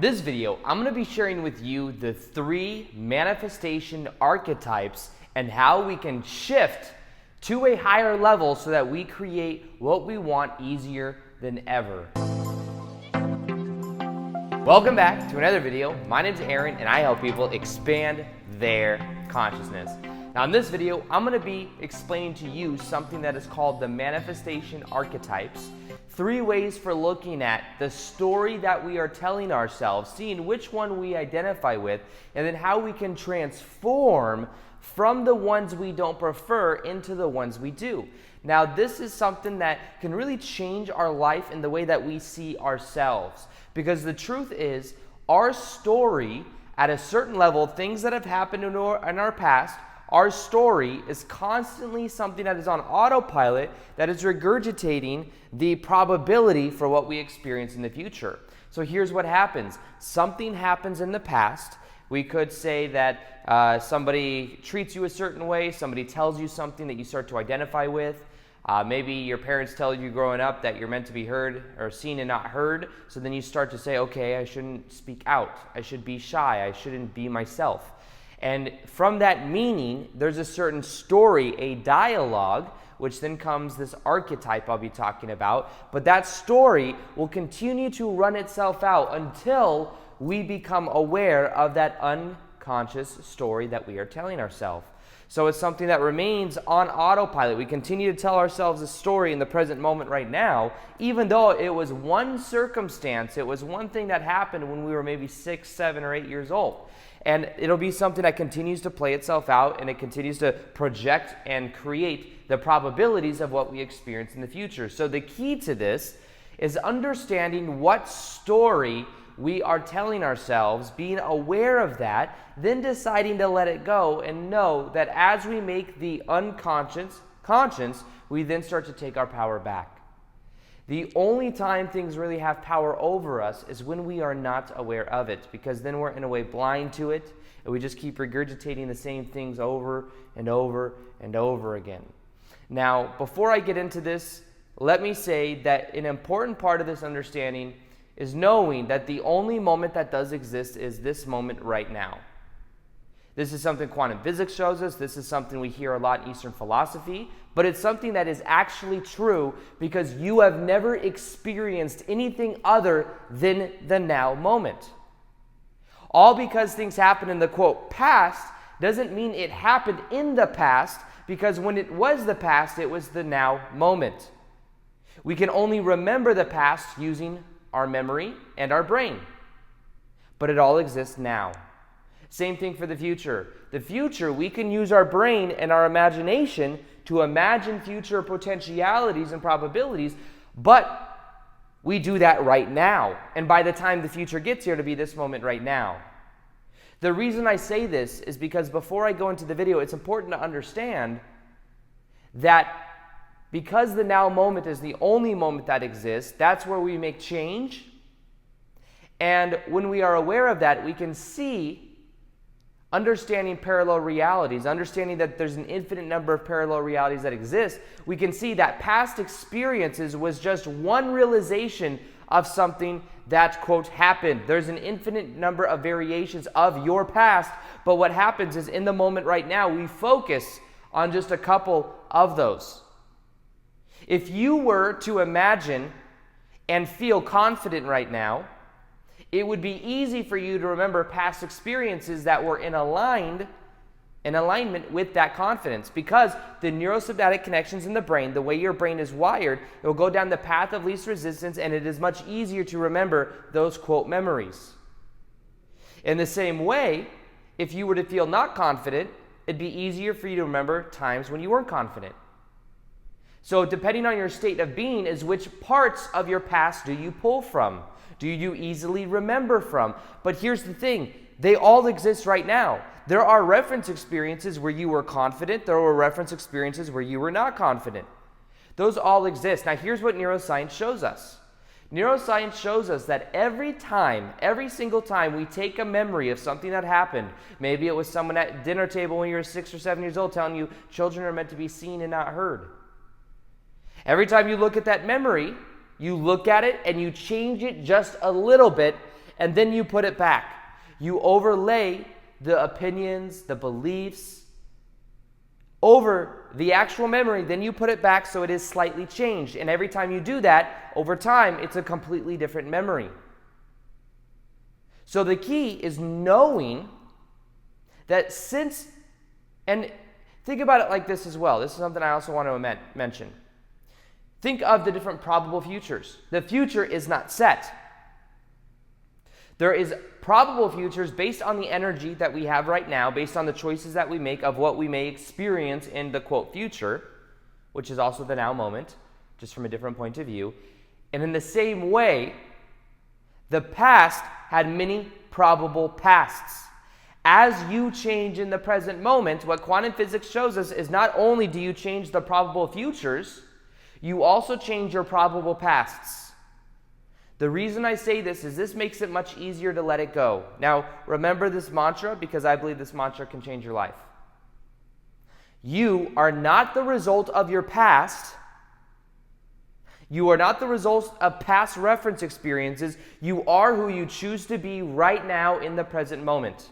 this video, I'm going to be sharing with you the 3 manifestation archetypes and how we can shift to a higher level so that we create what we want easier than ever. Welcome back to another video. My name is Aaron and I help people expand their consciousness. Now in this video, I'm going to be explaining to you something that is called the Manifestation Archetypes. 3 ways for looking at the story that we are telling ourselves, seeing which one we identify with, and then how we can transform from the ones we don't prefer into the ones we do. Now this is something that can really change our life in the way that we see ourselves. Because the truth is, our story at a certain level, things that have happened in our past, our story is constantly something that is on autopilot, that is regurgitating the probability for what we experience in the future. So here's what happens. Something happens in the past. We could say that somebody treats you a certain way, somebody tells you something that you start to identify with. Maybe your parents tell you growing up that you're meant to be heard or seen and not heard. So then you start to say, okay, I shouldn't speak out. I should be shy. I shouldn't be myself. And from that meaning, there's a certain story, a dialogue, which then comes this archetype I'll be talking about. But that story will continue to run itself out until we become aware of that unconscious story that we are telling ourselves. So it's something that remains on autopilot. We continue to tell ourselves a story in the present moment right now, even though it was one circumstance, it was one thing that happened when we were maybe 6, 7, or 8 years old. And it'll be something that continues to play itself out, and it continues to project and create the probabilities of what we experience in the future. So the key to this is understanding what story we are telling ourselves, being aware of that, then deciding to let it go and know that as we make the unconscious conscious, we then start to take our power back. The only time things really have power over us is when we are not aware of it, because then we're in a way blind to it, and we just keep regurgitating the same things over and over and over again. Now, before I get into this, let me say that an important part of this understanding is knowing that the only moment that does exist is this moment right now. This is something quantum physics shows us. This is something we hear a lot in Eastern philosophy, but it's something that is actually true because you have never experienced anything other than the now moment. All because things happen in the quote past doesn't mean it happened in the past, because when it was the past, it was the now moment. We can only remember the past using our memory and our brain, but it all exists now. Same thing for the future. The future, we can use our brain and our imagination to imagine future potentialities and probabilities, but we do that right now. And by the time the future gets here, to be this moment right now. The reason I say this is because before I go into the video, it's important to understand that because the now moment is the only moment that exists, that's where we make change. And when we are aware of that, we can see understanding parallel realities, understanding that there's an infinite number of parallel realities that exist. We can see that past experiences was just one realization of something that, quote, happened. There's an infinite number of variations of your past, but what happens is in the moment right now, we focus on just a couple of those. If you were to imagine and feel confident right now, it would be easy for you to remember past experiences that were in alignment with that confidence, because the neurosynaptic connections in the brain, the way your brain is wired, it will go down the path of least resistance, and it is much easier to remember those, quote, memories. In the same way, if you were to feel not confident, it'd be easier for you to remember times when you weren't confident. So depending on your state of being is which parts of your past do you pull from? Do you easily remember from? But here's the thing, they all exist right now. There are reference experiences where you were confident. There were reference experiences where you were not confident. Those all exist. Now here's what neuroscience shows us. Neuroscience shows us that every single time we take a memory of something that happened, maybe it was someone at dinner table when you were 6 or 7 years old telling you children are meant to be seen and not heard. Every time you look at that memory, you look at it and you change it just a little bit, and then you put it back. You overlay the opinions, the beliefs over the actual memory, then you put it back so it is slightly changed. And every time you do that, over time, it's a completely different memory. So the key is knowing that and think about it like this as well. This is something I also want to mention. Think of the different probable futures. The future is not set. There is probable futures based on the energy that we have right now, based on the choices that we make of what we may experience in the quote future, which is also the now moment, just from a different point of view. And in the same way, the past had many probable pasts. As you change in the present moment, what quantum physics shows us is not only do you change the probable futures, you also change your probable pasts. The reason I say this is this makes it much easier to let it go. Now, remember this mantra because I believe this mantra can change your life. You are not the result of your past. You are not the result of past reference experiences. You are who you choose to be right now in the present moment.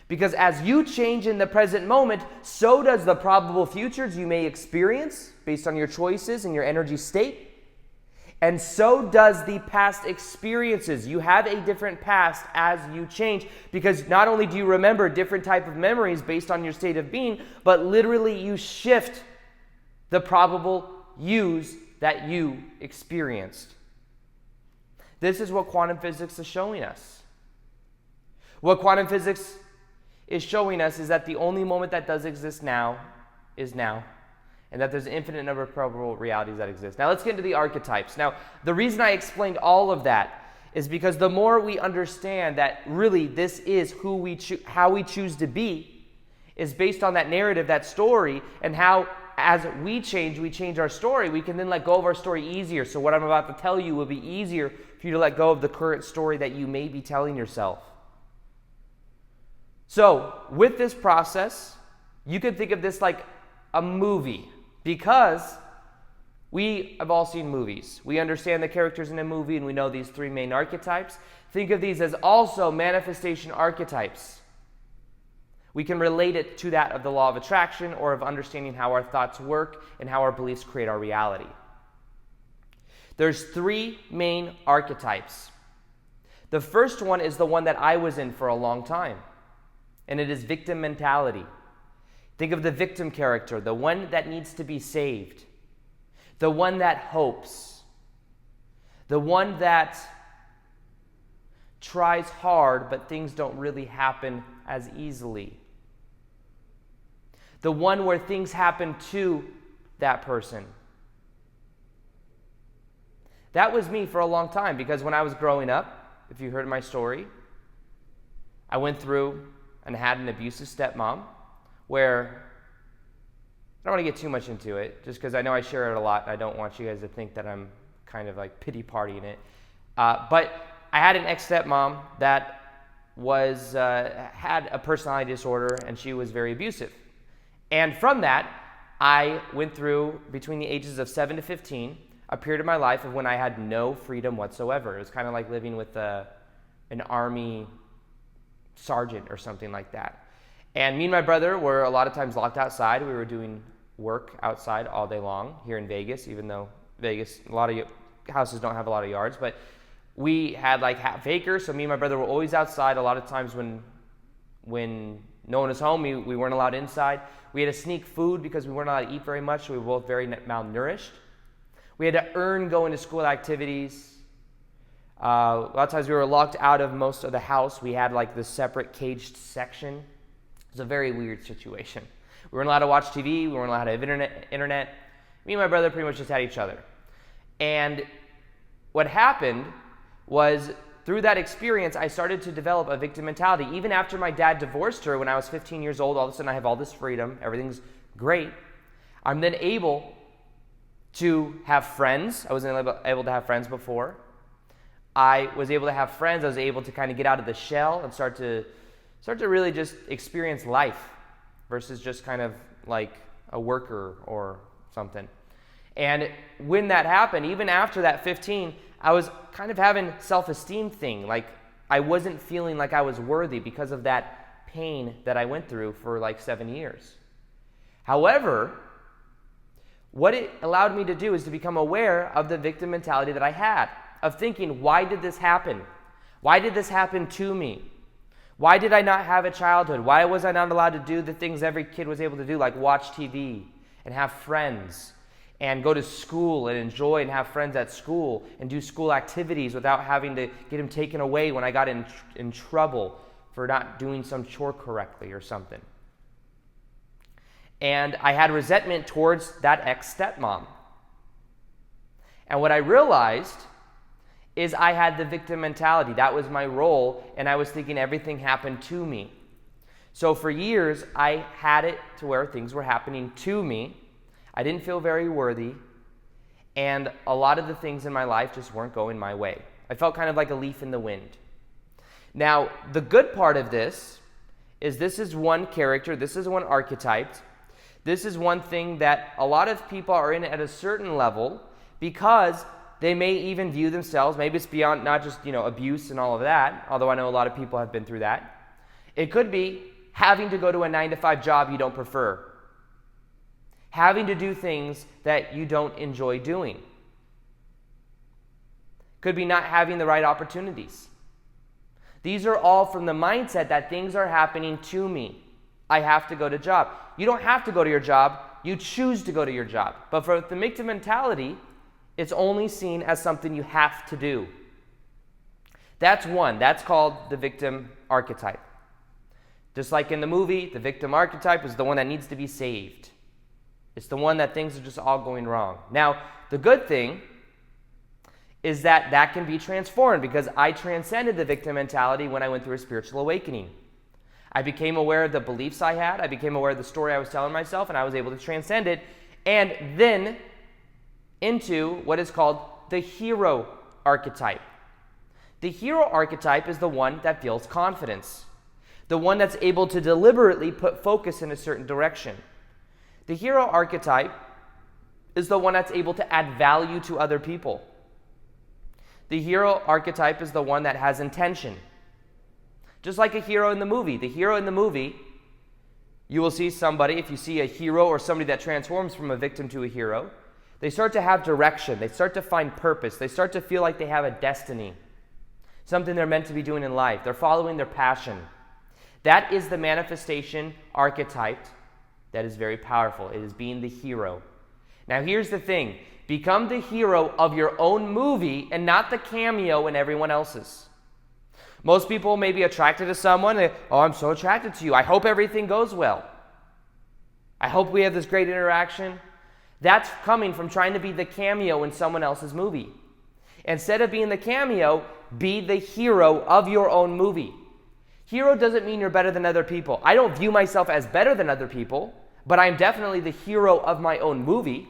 Because as you change in the present moment, so does the probable futures you may experience based on your choices and your energy state. And so does the past experiences. You have a different past as you change, because not only do you remember different type of memories based on your state of being, but literally you shift the probable yous that you experienced. This is what quantum physics is showing us. What quantum physics is showing us is that the only moment that does exist now is now. And that there's an infinite number of probable realities that exist. Now let's get into the archetypes. Now, the reason I explained all of that is because the more we understand that really this is how we choose to be, is based on that narrative, that story, and how as we change our story, we can then let go of our story easier. So what I'm about to tell you will be easier for you to let go of the current story that you may be telling yourself. So with this process, you can think of this like a movie. Because we have all seen movies. We understand the characters in a movie and we know these three main archetypes. Think of these as also manifestation archetypes. We can relate it to that of the law of attraction or of understanding how our thoughts work and how our beliefs create our reality. There's three main archetypes. The first one is the one that I was in for a long time, and it is victim mentality. Think of the victim character, the one that needs to be saved, the one that hopes, the one that tries hard but things don't really happen as easily, the one where things happen to that person. That was me for a long time, because when I was growing up, if you heard my story, I went through and had an abusive stepmom, where I don't want to get too much into it, just because I know I share it a lot. I don't want you guys to think that I'm kind of like pity partying it. But I had an ex-stepmom that had a personality disorder, and she was very abusive. And from that, I went through, between the ages of 7 to 15, a period of my life of when I had no freedom whatsoever. It was kind of like living with an army sergeant or something like that. And me and my brother were a lot of times locked outside. We were doing work outside all day long here in Vegas, even though Vegas, a lot of houses don't have a lot of yards. But we had like half acres, so me and my brother were always outside. A lot of times when no one was home, we weren't allowed inside. We had to sneak food because we weren't allowed to eat very much, so we were both very malnourished. We had to earn going to school activities. A lot of times we were locked out of most of the house. We had like this separate caged section. It was a very weird situation. We weren't allowed to watch TV. We weren't allowed to have internet. Me and my brother pretty much just had each other. And what happened was, through that experience, I started to develop a victim mentality. Even after my dad divorced her when I was 15 years old, all of a sudden I have all this freedom. Everything's great. I'm then able to have friends. I wasn't able to have friends before. I was able to have friends. I was able to kind of get out of the shell and start to really just experience life versus just kind of like a worker or something. And when that happened, even after that 15, I was kind of having self-esteem thing. Like I wasn't feeling like I was worthy because of that pain that I went through for like 7 years. However, what it allowed me to do is to become aware of the victim mentality that I had, of thinking, why did this happen? Why did this happen to me? Why did I not have a childhood? Why was I not allowed to do the things every kid was able to do, like watch TV and have friends and go to school and enjoy and have friends at school and do school activities without having to get them taken away when I got in trouble for not doing some chore correctly or something? And I had resentment towards that ex-stepmom. And what I realized is I had the victim mentality. That was my role, and I was thinking everything happened to me. So for years, I had it to where things were happening to me. I didn't feel very worthy, and a lot of the things in my life just weren't going my way. I felt kind of like a leaf in the wind. Now, the good part of this is one character, this is one archetype. This is one thing that a lot of people are in at a certain level because they may even view themselves, maybe it's beyond not just, abuse and all of that, although I know a lot of people have been through that. It could be having to go to a 9-to-5 job you don't prefer. Having to do things that you don't enjoy doing. Could be not having the right opportunities. These are all from the mindset that things are happening to me. I have to go to job. You don't have to go to your job. You choose to go to your job. But for the victim mentality, it's only seen as something you have to do. That's one. That's called the victim archetype. Just like in the movie, the victim archetype is the one that needs to be saved. It's the one that things are just all going wrong. Now, the good thing is that that can be transformed because I transcended the victim mentality when I went through a spiritual awakening. I became aware of the beliefs I had. I became aware of the story I was telling myself, and I was able to transcend it. And then into what is called the hero archetype. The hero archetype is the one that feels confidence, the one that's able to deliberately put focus in a certain direction. The hero archetype is the one that's able to add value to other people. The hero archetype is the one that has intention. Just like a hero in the movie. The hero in the movie, you will see somebody, if you see a hero or somebody that transforms from a victim to a hero, they start to have direction. They start to find purpose. They start to feel like they have a destiny, something they're meant to be doing in life. They're following their passion. That is the manifestation archetype that is very powerful. It is being the hero. Now here's the thing. Become the hero of your own movie and not the cameo in everyone else's. Most people may be attracted to someone. I'm so attracted to you. I hope everything goes well. I hope we have this great interaction. That's coming from trying to be the cameo in someone else's movie. Instead of being the cameo, be the hero of your own movie. Hero doesn't mean you're better than other people. I don't view myself as better than other people, but I'm definitely the hero of my own movie,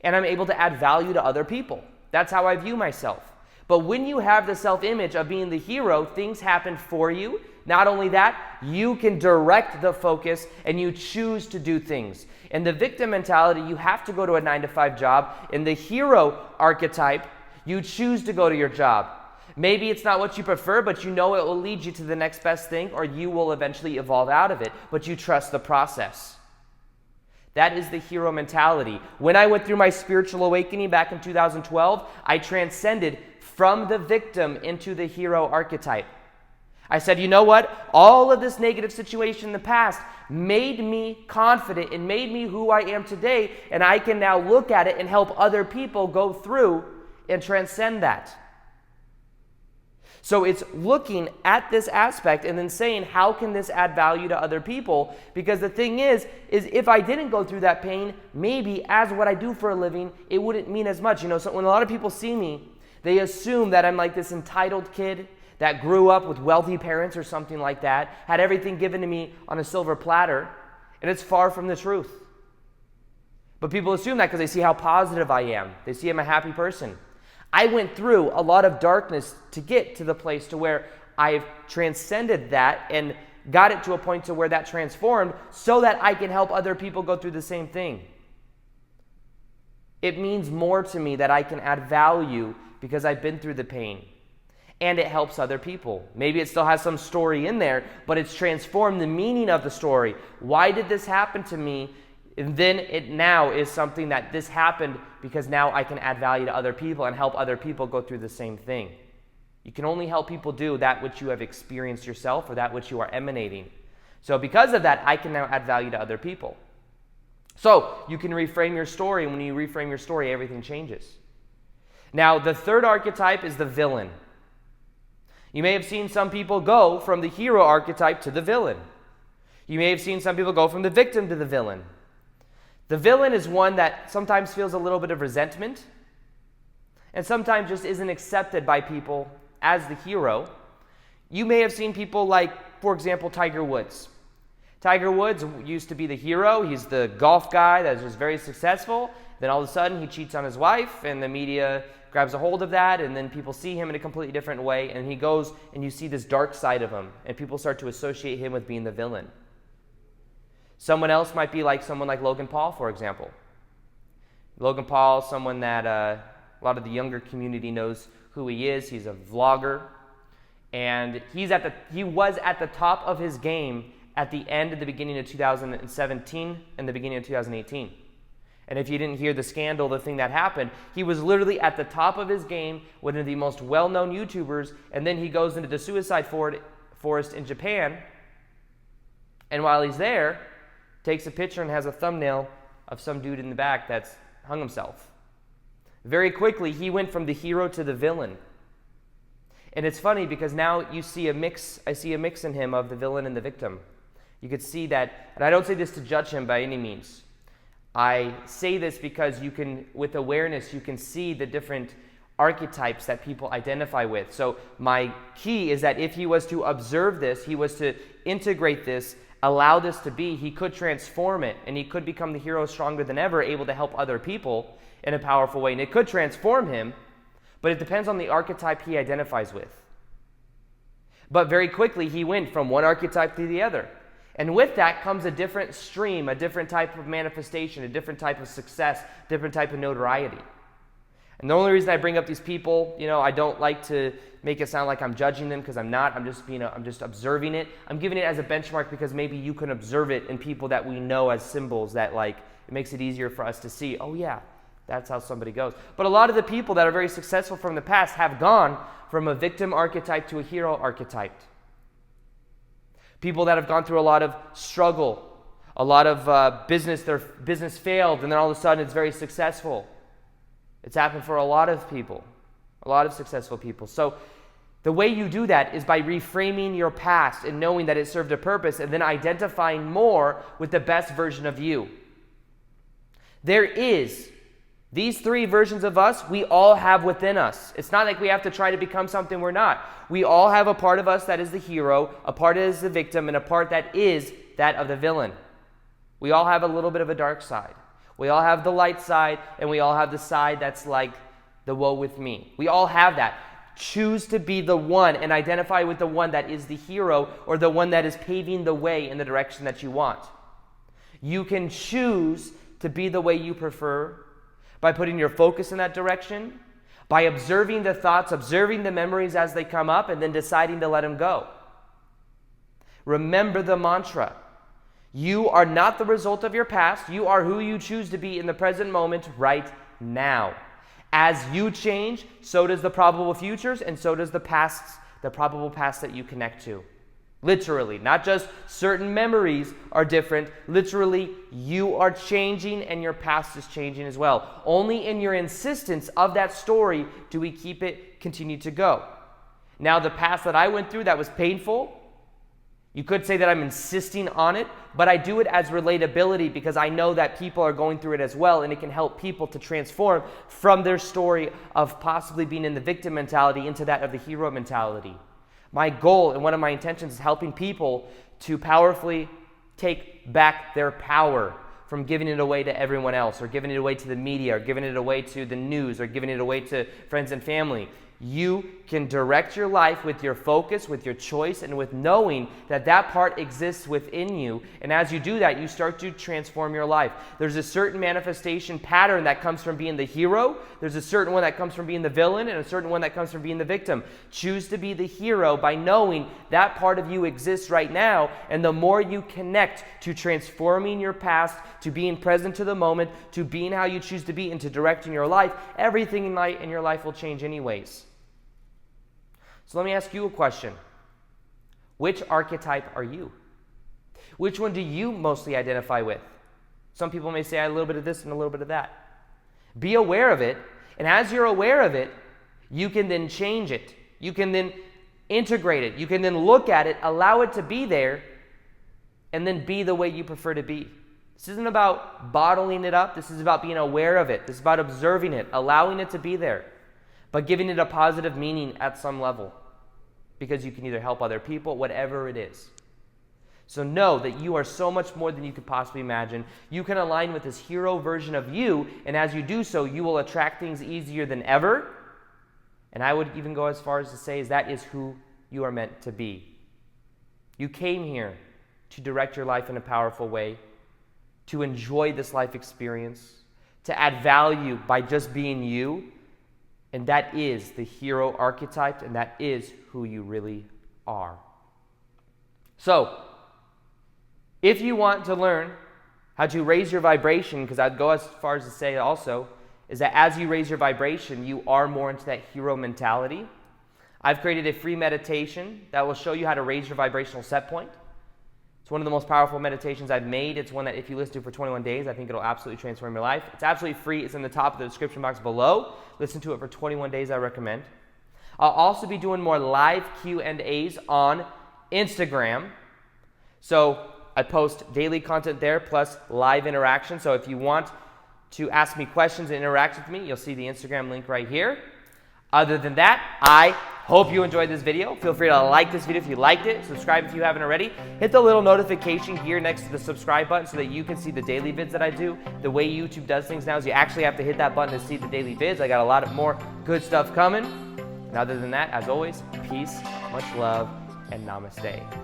and I'm able to add value to other people. That's how I view myself. But when you have the self-image of being the hero, things happen for you. Not only that, you can direct the focus and you choose to do things. In the victim mentality, you have to go to a 9-to-5 job. In the hero archetype, you choose to go to your job. Maybe it's not what you prefer, but you know it will lead you to the next best thing, or you will eventually evolve out of it, but you trust the process. That is the hero mentality. When I went through my spiritual awakening back in 2012, I transcended from the victim into the hero archetype. I said, you know what? All of this negative situation in the past made me confident and made me who I am today, and I can now look at it and help other people go through and transcend that. So it's looking at this aspect and then saying, how can this add value to other people? Because the thing is if I didn't go through that pain, maybe as what I do for a living, it wouldn't mean as much. So when a lot of people see me, they assume that I'm like this entitled kid that grew up with wealthy parents or something like that, had everything given to me on a silver platter, and it's far from the truth. But people assume that because they see how positive I am. They see I'm a happy person. I went through a lot of darkness to get to the place to where I've transcended that and got it to a point to where that transformed so that I can help other people go through the same thing. It means more to me that I can add value because I've been through the pain. And it helps other people. Maybe it still has some story in there, but it's transformed the meaning of the story. Why did this happen to me? And then it now is something that this happened because now I can add value to other people and help other people go through the same thing. You can only help people do that which you have experienced yourself or that which you are emanating. So because of that, I can now add value to other people. So you can reframe your story, and when you reframe your story, everything changes. Now, the third archetype is the villain. You may have seen some people go from the hero archetype to the villain. You may have seen some people go from the victim to the villain. The villain is one that sometimes feels a little bit of resentment and sometimes just isn't accepted by people as the hero. You may have seen people like, for example, Tiger Woods. Tiger Woods used to be the hero. He's the golf guy that is just very successful. Then all of a sudden he cheats on his wife and the media grabs a hold of that, and then people see him in a completely different way, and he goes and you see this dark side of him, and people start to associate him with being the villain. Someone else might be like someone like Logan Paul, for example. Logan Paul, someone that a lot of the younger community knows who he is. He's a vlogger, and he was at the top of his game at the end of the beginning of 2017 and the beginning of 2018. And if you didn't hear the scandal, the thing that happened, he was literally at the top of his game, one of the most well-known YouTubers, and then he goes into the suicide forest in Japan, and while he's there, takes a picture and has a thumbnail of some dude in the back that's hung himself. Very quickly, he went from the hero to the villain. And it's funny because now you see a mix, I see a mix in him of the villain and the victim. You could see that, and I don't say this to judge him by any means. I say this because you can, with awareness, you can see the different archetypes that people identify with. So my key is that if he was to observe this, he was to integrate this, allow this to be, he could transform it, and he could become the hero stronger than ever, able to help other people in a powerful way. And it could transform him, but it depends on the archetype he identifies with. But very quickly, he went from one archetype to the other. And with that comes a different stream, a different type of manifestation, a different type of success, different type of notoriety. And the only reason I bring up these people, I don't like to make it sound like I'm judging them, because I'm not. I'm just observing it. I'm giving it as a benchmark because maybe you can observe it in people that we know as symbols that it makes it easier for us to see, oh yeah, that's how somebody goes. But a lot of the people that are very successful from the past have gone from a victim archetype to a hero archetype. People that have gone through a lot of struggle, a lot of their business failed, and then all of a sudden it's very successful. It's happened for a lot of people, a lot of successful people. So the way you do that is by reframing your past and knowing that it served a purpose, and then identifying more with the best version of you. There is these three versions of us we all have within us. It's not like we have to try to become something we're not. We all have a part of us that is the hero, a part that is the victim, and a part that is that of the villain. We all have a little bit of a dark side. We all have the light side, and we all have the side that's like the woe with me. We all have that. Choose to be the one and identify with the one that is the hero, or the one that is paving the way in the direction that you want. You can choose to be the way you prefer by putting your focus in that direction, by observing the thoughts, observing the memories as they come up, and then deciding to let them go. Remember the mantra. You are not the result of your past. You are who you choose to be in the present moment right now. As you change, so does the probable futures, and so does the probable past that you connect to. Literally, not just certain memories are different. Literally, you are changing and your past is changing as well. Only in your insistence of that story do we keep it continue to go. Now, the past that I went through that was painful, you could say that I'm insisting on it, but I do it as relatability because I know that people are going through it as well, and it can help people to transform from their story of possibly being in the victim mentality into that of the hero mentality. My goal and one of my intentions is helping people to powerfully take back their power from giving it away to everyone else, or giving it away to the media, or giving it away to the news, or giving it away to friends and family. you can direct your life with your focus, with your choice, and with knowing that that part exists within you. And as you do that, you start to transform your life. There's a certain manifestation pattern that comes from being the hero. There's a certain one that comes from being the villain, and a certain one that comes from being the victim. Choose to be the hero by knowing that part of you exists right now. And the more you connect to transforming your past, to being present to the moment, to being how you choose to be, and to directing your life, everything in your life will change anyways. So let me ask you a question. Which archetype are you? Which one do you mostly identify with? Some people may say, I have a little bit of this and a little bit of that. Be aware of it, and as you're aware of it, you can then change it. You can then integrate it. You can then look at it, allow it to be there, and then be the way you prefer to be. This isn't about bottling it up. This is about being aware of it. This is about observing it, allowing it to be there, but giving it a positive meaning at some level, because you can either help other people, whatever it is. So know that you are so much more than you could possibly imagine. You can align with this hero version of you, and as you do so, you will attract things easier than ever. And I would even go as far as to say that is who you are meant to be. You came here to direct your life in a powerful way, to enjoy this life experience, to add value by just being you. And that is the hero archetype, and that is who you really are. So, if you want to learn how to raise your vibration, because I'd go as far as to say also, is that as you raise your vibration, you are more into that hero mentality. I've created a free meditation that will show you how to raise your vibrational set point. It's one of the most powerful meditations I've made. It's one that if you listen to for 21 days, I think it'll absolutely transform your life. It's absolutely free. It's in the top of the description box below. Listen to it for 21 days, I recommend. I'll also be doing more live Q&As on Instagram. So I post daily content there plus live interaction. So if you want to ask me questions and interact with me, you'll see the Instagram link right here. Other than that, I hope you enjoyed this video. Feel free to like this video if you liked it. Subscribe if you haven't already. Hit the little notification here next to the subscribe button so that you can see the daily vids that I do. The way YouTube does things now is you actually have to hit that button to see the daily vids. I got a lot of more good stuff coming. And other than that, as always, peace, much love, and namaste.